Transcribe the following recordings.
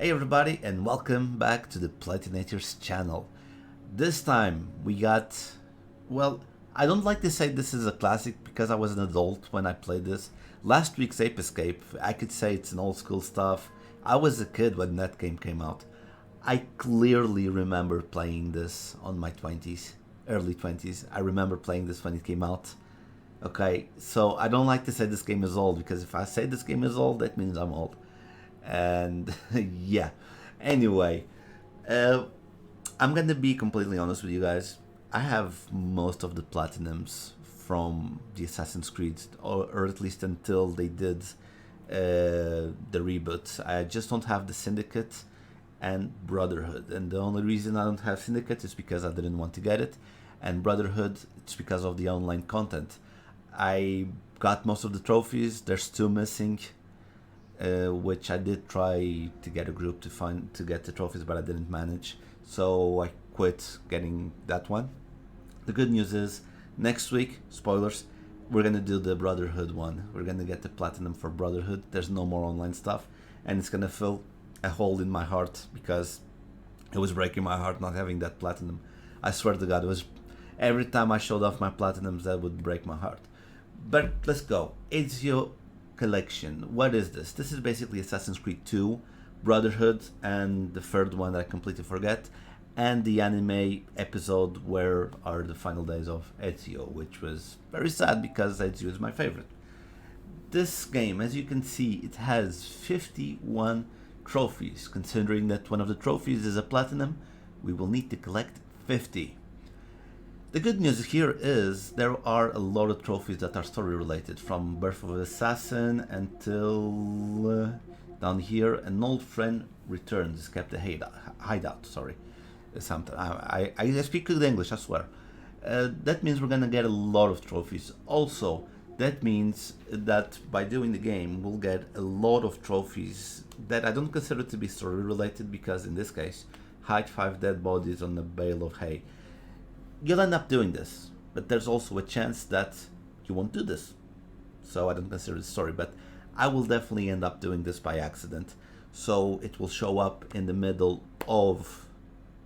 Hey everybody, and welcome back to the Platinator's channel. This time we got, well, I don't like to say this is a classic because I was an adult when I played this. Last week's Ape Escape, I could say it's an old school stuff. I was a kid when that game came out. I clearly remember playing this on my 20s, early 20s. I remember playing this when it came out. Okay, so I don't like to say this game is old because if I say this game is old, that means I'm old. And yeah, anyway, uh, I'm gonna be completely honest with you guys. I have most of the platinums from the Assassin's Creed, or at least until they did the reboot. I just don't have the Syndicate and Brotherhood, and the only reason I don't have Syndicate is because I didn't want to get it, and Brotherhood it's because of the online content. I got most of the trophies. There's two missing, which I did try to get a group to get the trophies, but I didn't manage. So I quit getting that one. The good news is next week, spoilers, we're gonna do the Brotherhood one. We're gonna get the platinum for Brotherhood. There's no more online stuff, and it's gonna fill a hole in my heart because it was breaking my heart not having that platinum. I swear to God, it was every time I showed off my platinums that would break my heart. But let's go. Ezio collection. What is this? This is basically Assassin's Creed 2, Brotherhood, and the third one that I completely forget, and the anime episode where are the final days of Ezio, which was very sad because Ezio is my favorite. This game, as you can see, it has 51 trophies. Considering that one of the trophies is a platinum, we will need to collect 50. The good news here is there are a lot of trophies that are story related, from Birth of an Assassin until down here. An old friend returns, kept a hideout. Sorry, something. I speak good English, I swear. That means we're gonna get a lot of trophies. Also, that means that by doing the game, we'll get a lot of trophies that I don't consider to be story related because in this case, hide 5 dead bodies on a bale of hay. You'll end up doing this, but there's also a chance that you won't do this. So I don't consider it a story, but I will definitely end up doing this by accident. So it will show up in the middle of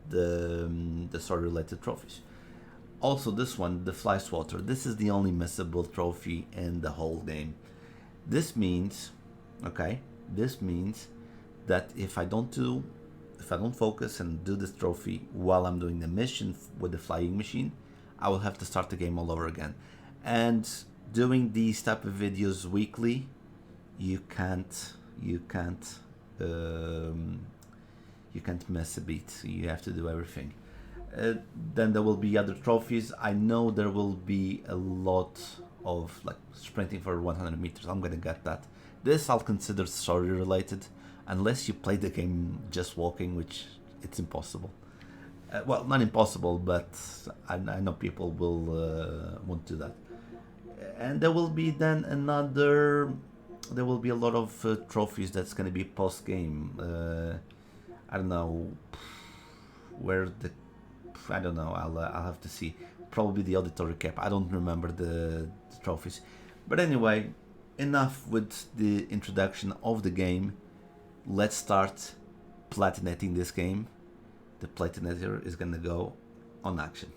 the story-related trophies. Also, this one, the Fly Swatter, this is the only missable trophy in the whole game. This means, okay, this means that if I don't focus and do this trophy while I'm doing the mission with the flying machine, I will have to start the game all over again. And doing these type of videos weekly, you can't miss a beat. You have to do everything. Then there will be other trophies. I know there will be a lot of like sprinting for 100 meters. I'm gonna get that. This I'll consider story related, unless you play the game just walking, which it's impossible. Well, not impossible, but I know people will won't do that. And there will be then another. There will be a lot of trophies that's going to be post game. I don't know where the. I don't know. I'll have to see. Probably the auditory cap. I don't remember the trophies, but anyway, enough with the introduction of the game. Let's start platinating this game. The Platinator is gonna go on action.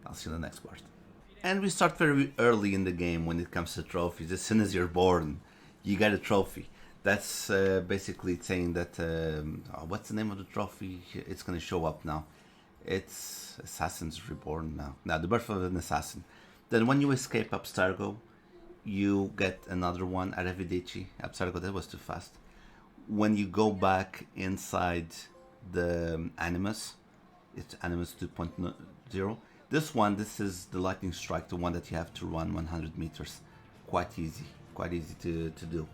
I'll see you in the next part. And we start very early in the game when it comes to trophies. As soon as you're born, you get a trophy. That's basically saying that, what's the name of the trophy? It's gonna show up now. It's Assassin's Reborn now. Now, the Birth of an Assassin. Then when you escape Abstergo, you get another one, Arrivederci. Abstergo, that was too fast. When you go back inside the Animus, it's Animus 2.0. This is the Lightning Strike, the one that you have to run 100 meters. Quite easy to do.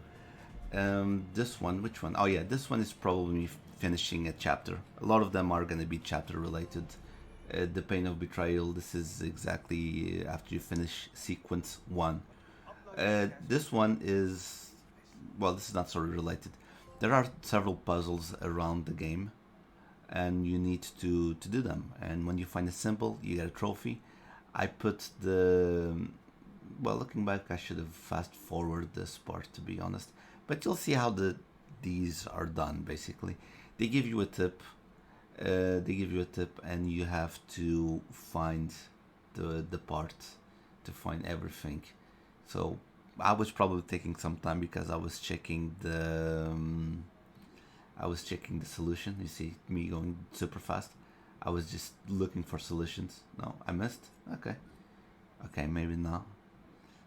This one, which one? Oh yeah, this one is probably finishing a chapter. A lot of them are going to be chapter related. The Pain of Betrayal, this is exactly after you finish sequence 1. This one is, well, this is not story related. There are several puzzles around the game, and you need to do them. And when you find a symbol, you get a trophy. I put the, well, looking back, I should have fast forwarded this part, to be honest. But you'll see how the these are done. Basically, they give you a tip. They give you a tip, and you have to find the part to find everything. So I was probably taking some time because I was checking the solution. You see me going super fast. I was just looking for solutions. No, I missed. Okay, okay, maybe not.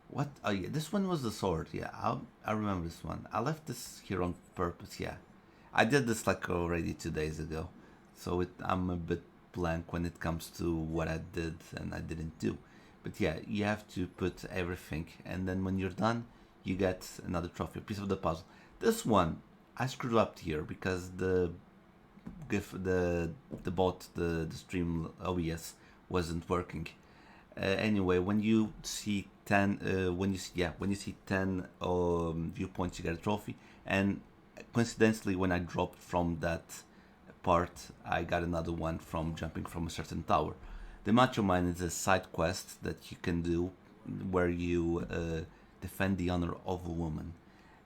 What? Oh yeah, this one was the sword. Yeah, I remember this one. I left this here on purpose. Yeah, I did this like already 2 days ago, so I'm a bit blank when it comes to what I did and I didn't do. But yeah, you have to put everything, and then when you're done, you get another trophy, a piece of the puzzle. This one I screwed up here because the bot, the stream OBS wasn't working. Anyway, when you see 10 when you see 10 viewpoints, you get a trophy. And coincidentally, when I dropped from that part, I got another one from jumping from a certain tower. The Macho Man is a side quest that you can do where you defend the honor of a woman.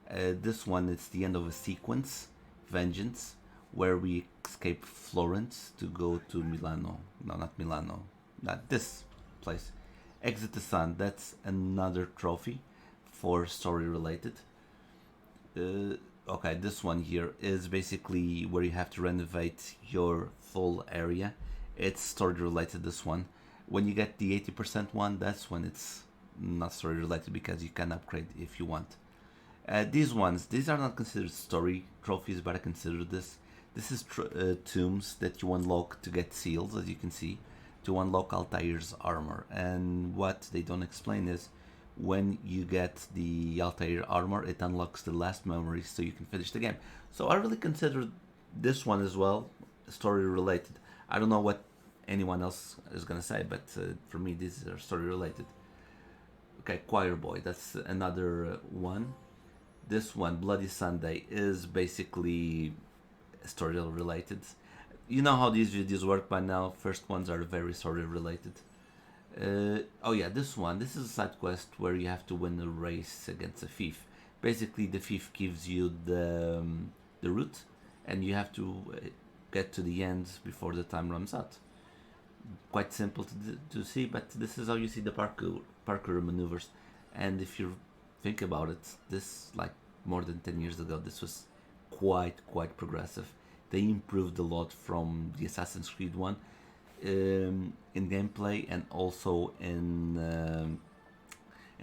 This one is the end of a sequence, Vengeance, where we escape Florence to go to Milano. No, not Milano. Not this place. Exit the Sun. That's another trophy for story related. Okay, this one here is basically where you have to renovate your full area. It's story related, this one. When you get the 80% one, that's when it's not story related because you can upgrade if you want. These are not considered story trophies, but I consider this. This is tombs that you unlock to get seals, as you can see, to unlock Altair's armor. And what they don't explain is when you get the Altair armor, it unlocks the last memories so you can finish the game. So I really consider this one as well story related. I don't know what anyone else is gonna say, but for me, these are story related. Okay, Choir Boy, that's another one. This one, Bloody Sunday, is basically story related. You know how these videos work by now. First ones are very story related. Oh yeah, this is a side quest where you have to win a race against a thief. Basically, the thief gives you the route, and you have to get to the end before the time runs out. Quite simple to see, but this is how you see the parkour maneuvers. And if you think about it, this like more than 10 years ago, this was quite progressive. They improved a lot from the Assassin's Creed one in gameplay and also in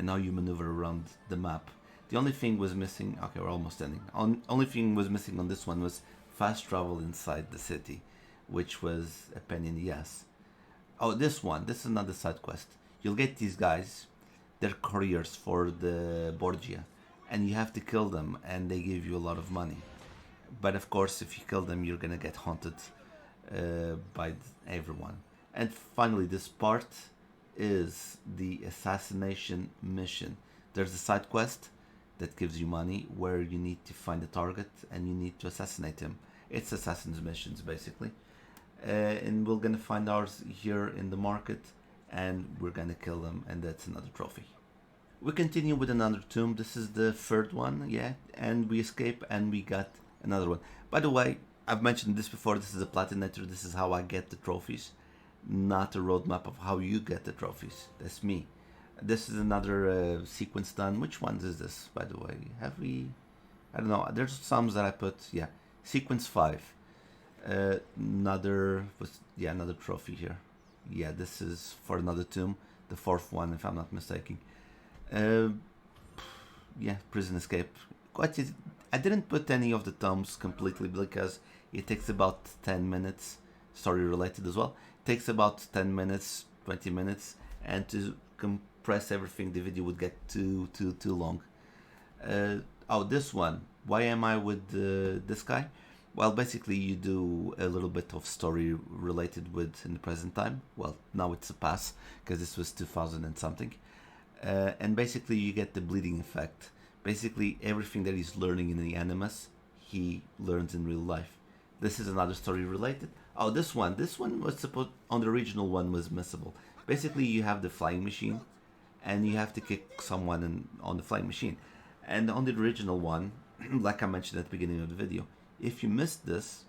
how you maneuver around the map. The only thing was missing. Okay, we're almost ending. Only thing was missing on this one was fast travel inside the city, which was a pain in the ass. Oh, this one. This is another side quest. You'll get these guys. They're couriers for the Borgia, and you have to kill them, and they give you a lot of money. But of course, if you kill them, you're gonna get haunted by everyone. And finally, this part is the assassination mission. There's a side quest that gives you money where you need to find a target and you need to assassinate him. It's assassin's missions basically. And we're gonna find ours here in the market and we're gonna kill them, and that's another trophy. We continue with another tomb. This is the third one, yeah, and we escape and we got another one. By the way, I've mentioned this before, this is a Platinator, this is how I get the trophies, not a roadmap of how you get the trophies. That's me. This is another sequence done. Which ones is this, by the way? Have we... I don't know, there's some that I put, yeah, sequence 5. Another trophy here. Yeah, this is for another tomb, the fourth one if I'm not mistaken. Yeah, prison escape. Quite easy. I didn't put any of the tombs completely because it takes about 10 minutes, story related as well. It takes about 10 minutes, 20 minutes, and to compress everything, the video would get too long. Oh, this one. Why am I with this guy? Well, basically you do a little bit of story related with in the present time. Well, now it's a pass because this was 2000 and something. And basically you get the bleeding effect. Basically everything that he's learning in the animus, he learns in real life. This is another story related. Oh, this one was supposed, on the original one was missable. Basically you have the flying machine and you have to kick someone on the flying machine. And on the original one, like I mentioned at the beginning of the video, if you missed this,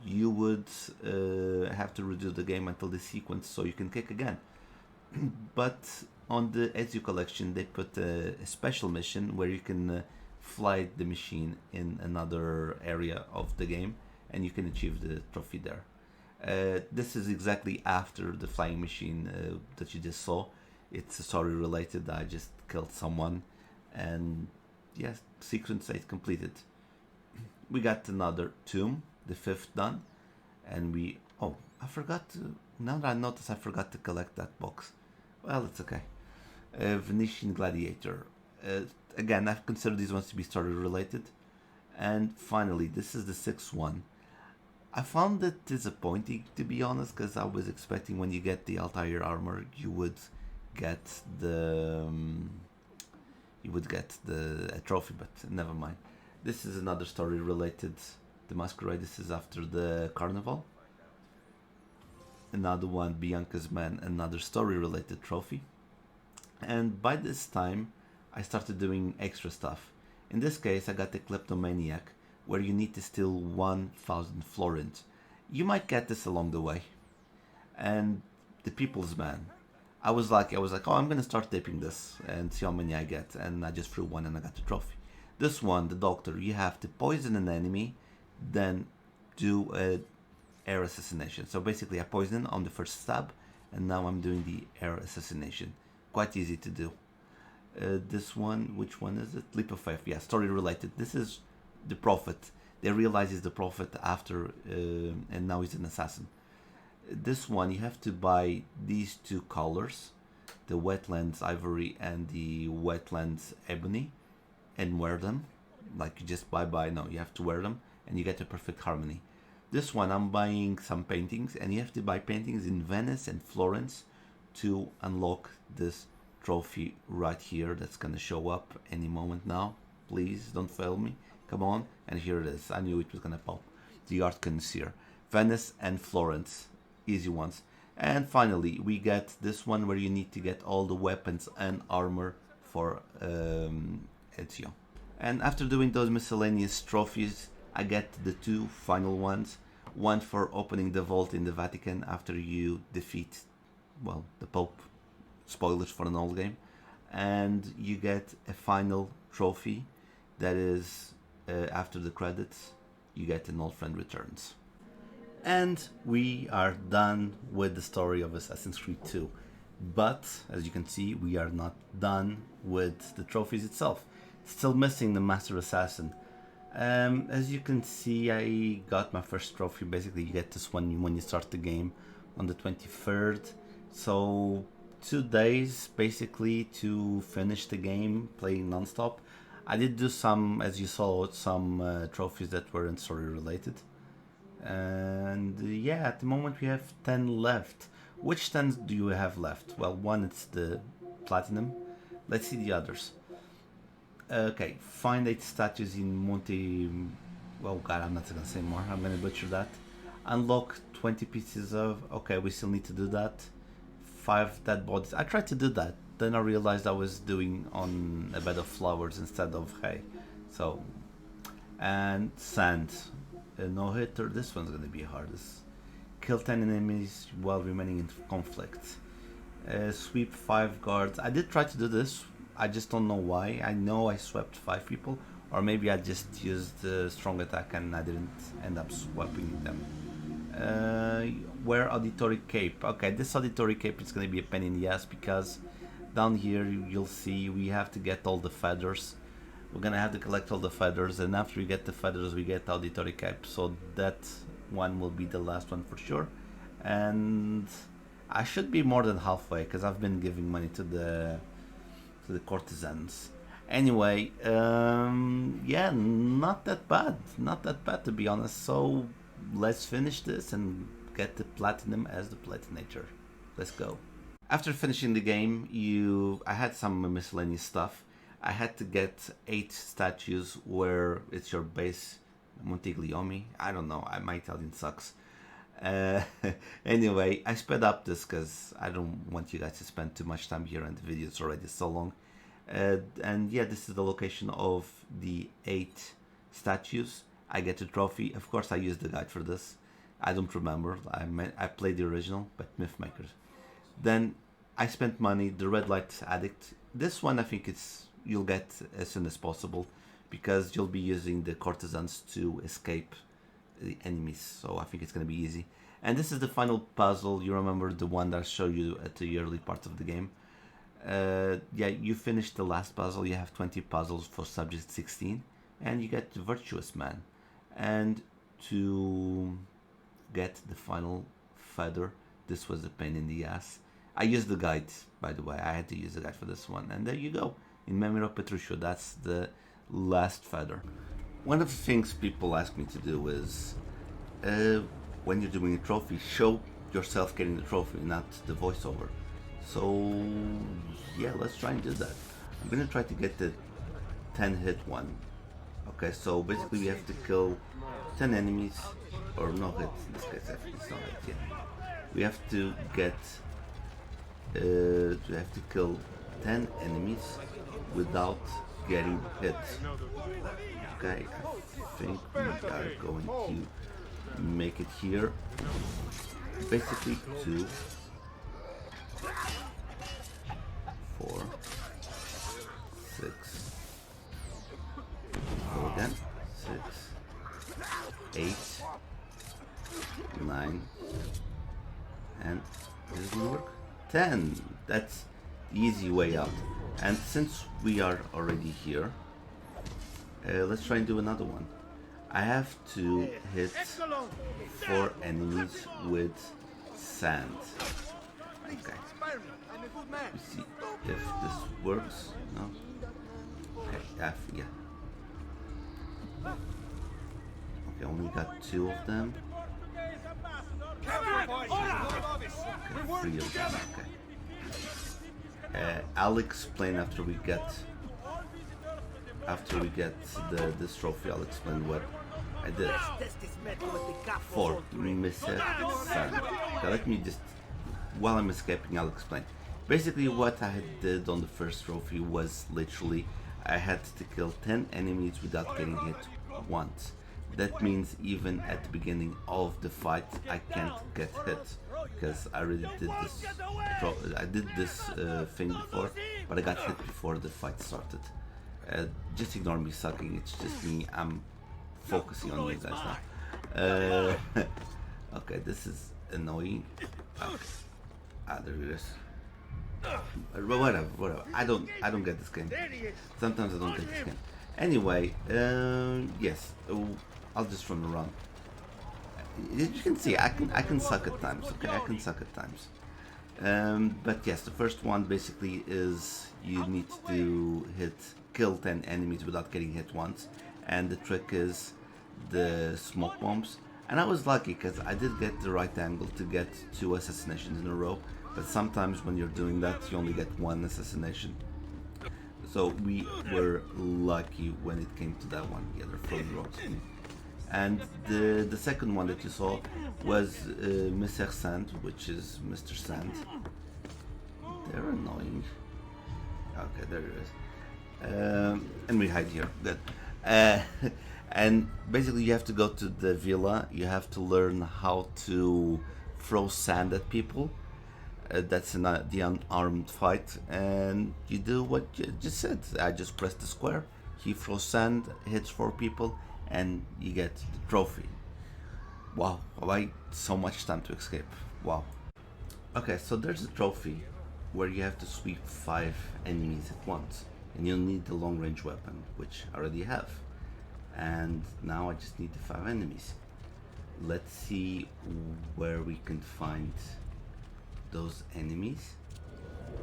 you would have to redo the game until the sequence so you can kick again. But on the Ezio collection, they put a special mission where you can fly the machine in another area of the game and you can achieve the trophy there. This is exactly after the flying machine that you just saw. It's story related. I just killed someone, and yes, sequence 8 completed. We got another tomb, the 5th done, and we. Oh, I forgot to. Now that I notice, I forgot to collect that box. Well, it's okay. Venetian Gladiator. Again, I've considered these ones to be story related. And finally, this is the 6th one. I found it disappointing, to be honest, because I was expecting when you get the Altair armor, you would get the a trophy, but never mind. This is another story related. The Masquerade. This is after the Carnival. Another one, Bianca's Man, another story related trophy. And by this time, I started doing extra stuff. In this case, I got the Kleptomaniac, where you need to steal 1,000 florins. You might get this along the way. And the People's Man. I was like, oh, I'm gonna start dipping this and see how many I get. And I just threw one and I got the trophy. This one, the Doctor, you have to poison an enemy, then do a air assassination. So basically, I poisoned on the first stab, and now I'm doing the air assassination. Quite easy to do. This one, which one is it? Leap of Faith. Yeah, story related. This is the Prophet. They realize he's the Prophet after, and now he's an assassin. This one, you have to buy these two colors, the Wetlands Ivory and the Wetlands Ebony, and wear them. Like you just buy, no, you have to wear them, and you get a perfect harmony. This one, I'm buying some paintings, and you have to buy paintings in Venice and Florence to unlock this trophy right here that's gonna show up any moment now. Please don't fail me. Come on. And here it is. I knew it was gonna pop. The Art Connoisseur. Venice and Florence. Easy ones. And finally, we get this one where you need to get all the weapons and armor for Ezio. And after doing those miscellaneous trophies, I get the two final ones. One for opening the vault in the Vatican after you defeat, well, the Pope. Spoilers for an old game. And you get a final trophy that is after the credits, you get an old friend returns. And we are done with the story of Assassin's Creed 2. But, as you can see, we are not done with the trophies itself. Still missing the Master Assassin. As you can see, I got my first trophy. Basically, you get this one when you start the game on the 23rd. So, 2 days basically to finish the game, playing non-stop. I did do some, as you saw, some trophies that weren't story related. And yeah, at the moment we have 10 left. Which 10 do you have left? Well, one it's the platinum. Let's see the others. Okay, find 8 statues in Monte... Well, God, I'm not gonna say more. I'm gonna butcher that. Unlock 20 pieces of... Okay, we still need to do that. 5 dead bodies. I tried to do that. Then I realized I was doing on a bed of flowers instead of hay. So... And sand. A no-hitter. This one's gonna be hardest. Kill 10 enemies while remaining in conflict. Sweep 5 guards. I did try to do this. I just don't know why. I know I swept 5 people, or maybe I just used the strong attack and I didn't end up sweeping them. Wear auditory cape. Okay, this auditory cape is gonna be a pain in the ass because down here you'll see we have to get all the feathers. We're gonna have to collect all the feathers, and after we get the feathers we get auditory cape. So that one will be the last one for sure. And I should be more than halfway because I've been giving money to the courtesans. Anyway, yeah, not that bad to be honest. So let's finish this and get the platinum as the Platinator. Let's go. After finishing the game, I had some miscellaneous stuff. I had to get 8 statues where it's your base Montiglione. I don't know, my Italian sucks. Anyway, I sped up this because I don't want you guys to spend too much time here and the video is already so long. And yeah, this is the location of the 8 statues. I get a trophy. Of course, I used the guide for this. I don't remember. I played the original, but Mythmakers. Then I spent money. The Red Light Addict. This one I think you'll get as soon as possible, because you'll be using the courtesans to escape the enemies. So I think it's gonna be easy. And this is the final puzzle. You remember the one that I showed you at the early part of the game. Yeah, you finish the last puzzle. You have 20 puzzles for subject 16, and you get the Virtuous Man. And to get the final feather, this was a pain in the ass. I used the guide, by the way. I had to use the guide for this one. And there you go. In memory of Petruchio, that's the last feather. One of the things people ask me to do is, when you're doing a trophy, show yourself getting the trophy, not the voiceover. So yeah, let's try and do that. I'm gonna try to get the 10 hit one. Okay, so basically we have to kill 10 enemies, or no hit in this case. Actually, it's not hit yet. We have to get we have to kill 10 enemies without getting hit. Okay, I think we are going to make it here. Basically 2, 4, 6, go again, 6, 8, 9, and this will work. 10. That's the easy way out. And since we are already here, let's try and do another one. I have to hit 4 enemies with sand. Okay. We see if this works. No. Okay. Yeah. Okay. Only got 2 of them. Okay, 3 of them. Okay. I'll explain after we get this trophy. I'll explain what I did for Mr. Sand. Okay, let me just, while I'm escaping, I'll explain. Basically, what I did on the first trophy was literally I had to kill 10 enemies without getting hit once. That means even at the beginning of the fight, I can't get hit, because I already did this. I did this thing before, but I got hit before the fight started. Just ignore me sucking. It's just me. I'm focusing on you guys now. Okay, this is annoying. Okay. There it is. Whatever. I don't get this game. Sometimes I don't get this game. Anyway, yes. I'll just run around. You can see I can suck at times. Okay, I can suck at times. But yes, the first one basically is you need to kill 10 enemies without getting hit once, and the trick is the smoke bombs. And I was lucky because I did get the right angle to get 2 assassinations in a row, but sometimes when you're doing that you only get 1 assassination. So we were lucky when it came to that one. Yeah, they're throwing rocks. And the second one that you saw was Mr. Sand, which is Mr. Sand. They're annoying. Okay, there it is. And we hide here. Good. And basically you have to go to the villa. You have to learn how to throw sand at people. That's the unarmed fight. And you do what you just said. I just press the square. He throws sand, hits 4 people, and you get the trophy. Wow, why so much time to escape? Wow. Okay, so there's a trophy where you have to sweep 5 enemies at once, and you'll need the long range weapon, which I already have. And now I just need the 5 enemies. Let's see where we can find those enemies.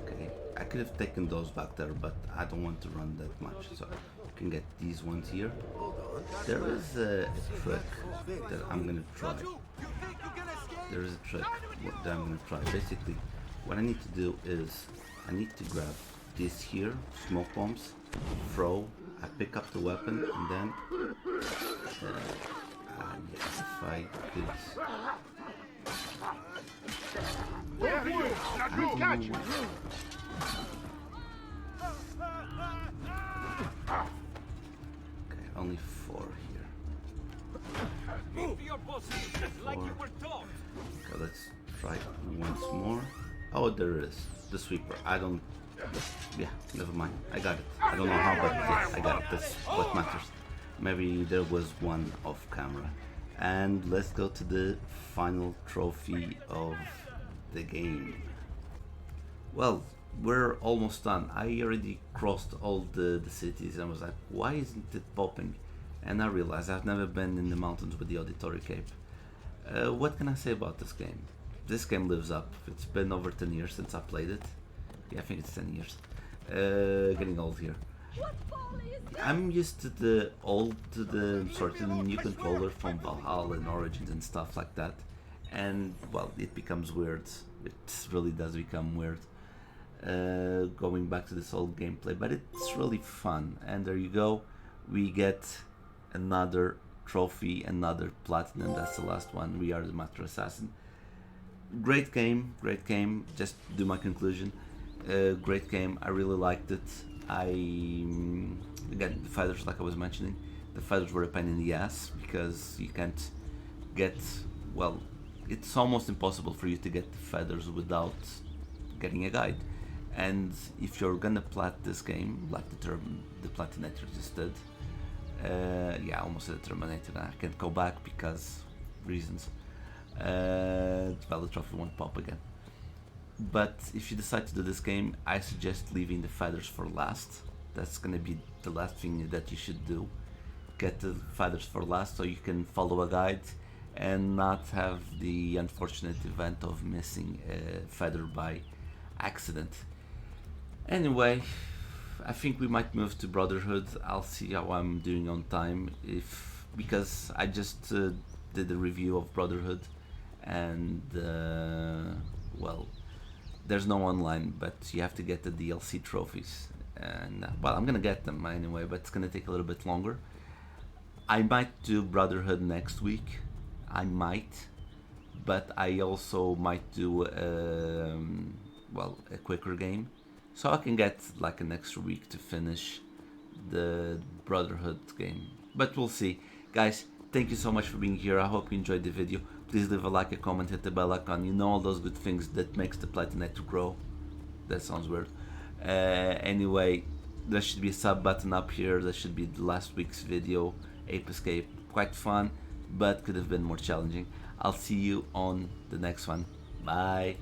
Okay, I could have taken those back there, but I don't want to run that much, so I can get these ones here. There is a trick that I'm gonna try. There is a trick that I'm gonna try. Basically, what I need to do is I need to grab this here, smoke bombs, throw, I pick up the weapon, and then yes, if I could. only 4 here. Move your position like you were taught. Okay, let's try once more. Oh, there it is. The sweeper. I don't... Yeah, never mind. I got it. I don't know how, but yeah, I got it. That's what matters. Maybe there was one off camera. And let's go to the final trophy of the game. Well, we're almost done. I already crossed all the cities and was like, why isn't it popping? And I realized I've never been in the mountains with the auditory cape. What can I say about this game? This game lives up. It's been over 10 years since I played it. Yeah, I think it's 10 years. Getting old here. I'm used to the new controller from Valhalla and Origins and stuff like that. And, well, it becomes weird. It really does become weird. Going back to this old gameplay, but it's really fun. And there you go. We get another trophy, another platinum. That's the last one. We are the Master Assassin. Great game, great game. Just do my conclusion. Great game. I really liked it. Again, the fighters, like I was mentioning, the fighters were a pain in the ass because you can't get, well, it's almost impossible for you to get the feathers without getting a guide. And if you're gonna plat this game, like the Platinator just did, yeah, I almost said the Terminator. I can't go back because reasons. Well, the trophy won't pop again. But if you decide to do this game, I suggest leaving the feathers for last. That's gonna be the last thing that you should do. Get the feathers for last so you can follow a guide and not have the unfortunate event of missing a feather by accident. Anyway, I think we might move to Brotherhood. I'll see how I'm doing on time, because I just did a review of Brotherhood, and well, there's no online, but you have to get the DLC trophies, and well, I'm gonna get them anyway, but it's gonna take a little bit longer. I might do Brotherhood next week. I might, but I also might do well, a quicker game, so I can get like an extra week to finish the Brotherhood game. But we'll see. Guys, thank you so much for being here. I hope you enjoyed the video. Please leave a like, a comment, hit the bell icon. You know, all those good things that makes the Platinator grow. That sounds weird. Anyway, there should be a sub button up here. There should be the last week's video, Ape Escape. Quite fun, but could have been more challenging. I'll see you on the next one. Bye.